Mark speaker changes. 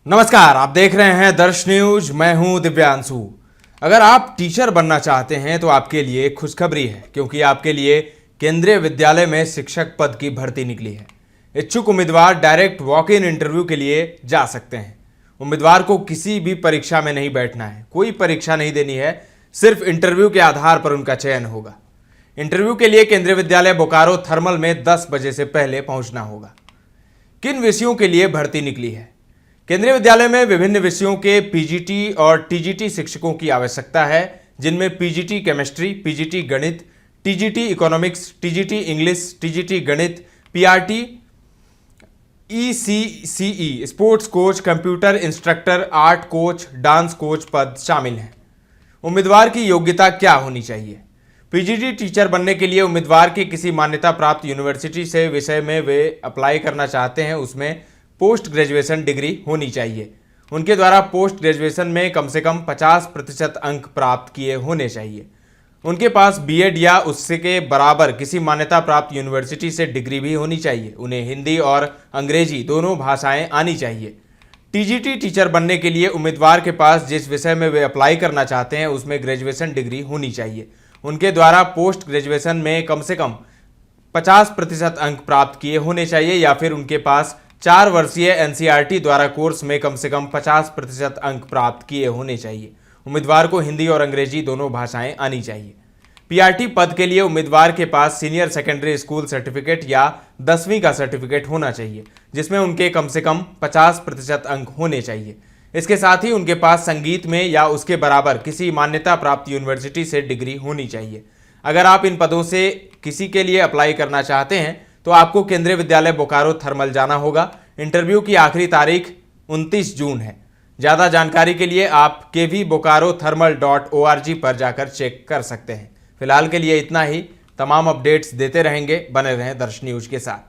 Speaker 1: नमस्कार, आप देख रहे हैं दर्श न्यूज। मैं हूं दिव्यांशु। अगर आप टीचर बनना चाहते हैं तो आपके लिए खुशखबरी है, क्योंकि आपके लिए केंद्रीय विद्यालय में शिक्षक पद की भर्ती निकली है। इच्छुक उम्मीदवार डायरेक्ट वॉक इन इंटरव्यू के लिए जा सकते हैं। उम्मीदवार को किसी भी परीक्षा में नहीं बैठना है, कोई परीक्षा नहीं देनी है, सिर्फ इंटरव्यू के आधार पर उनका चयन होगा। इंटरव्यू के लिए केंद्रीय विद्यालय बोकारो थर्मल में 10 बजे से पहले पहुंचना होगा। किन विषयों के लिए भर्ती निकली है? केंद्रीय विद्यालय में विभिन्न विषयों के पीजीटी और टीजीटी शिक्षकों की आवश्यकता है, जिनमें पीजीटी केमिस्ट्री, पीजीटी गणित, TGT economics, TGT English, TGT गणित, PRT, ECCE, sports coach, computer instructor, art coach, dance coach पद शामिल हैं। उम्मीदवार की योग्यता क्या होनी चाहिए? पीजीटी टीचर बनने के लिए उम्मीदवार की किसी मान्यता प्राप्त यूनिवर्सिटी से विषय में वे अप्लाई करना चाहते हैं उसमें पोस्ट ग्रेजुएशन डिग्री होनी चाहिए। उनके द्वारा पोस्ट ग्रेजुएशन में कम से कम 50% अंक प्राप्त किए होने चाहिए। उनके पास बीएड या उससे के बराबर किसी मान्यता प्राप्त यूनिवर्सिटी से डिग्री भी होनी चाहिए। उन्हें हिंदी और अंग्रेजी दोनों भाषाएं आनी चाहिए। टीजीटी टीचर बनने के लिए उम्मीदवार के पास जिस विषय में वे अप्लाई करना चाहते हैं उसमें ग्रेजुएशन डिग्री होनी चाहिए। उनके द्वारा पोस्ट ग्रेजुएशन में कम से कम 50% अंक प्राप्त किए होने चाहिए, या फिर उनके पास 4 वर्षीय एनसीईआरटी द्वारा कोर्स में कम से कम 50% अंक प्राप्त किए होने चाहिए। उम्मीदवार को हिंदी और अंग्रेजी दोनों भाषाएं आनी चाहिए। पीआरटी पद के लिए उम्मीदवार के पास सीनियर सेकेंडरी स्कूल सर्टिफिकेट या 10वीं का सर्टिफिकेट होना चाहिए, जिसमें उनके कम से कम 50% अंक होने चाहिए। इसके साथ ही उनके पास संगीत में या उसके बराबर किसी मान्यता प्राप्त यूनिवर्सिटी से डिग्री होनी चाहिए। अगर आप इन पदों से किसी के लिए अप्लाई करना चाहते हैं तो आपको केंद्रीय विद्यालय बोकारो थर्मल जाना होगा। इंटरव्यू की आखिरी तारीख 29 जून है। ज़्यादा जानकारी के लिए आप kvbokarothermal.org पर जाकर चेक कर सकते हैं। फिलहाल के लिए इतना ही। तमाम अपडेट्स देते रहेंगे, बने रहें दर्श न्यूज के साथ।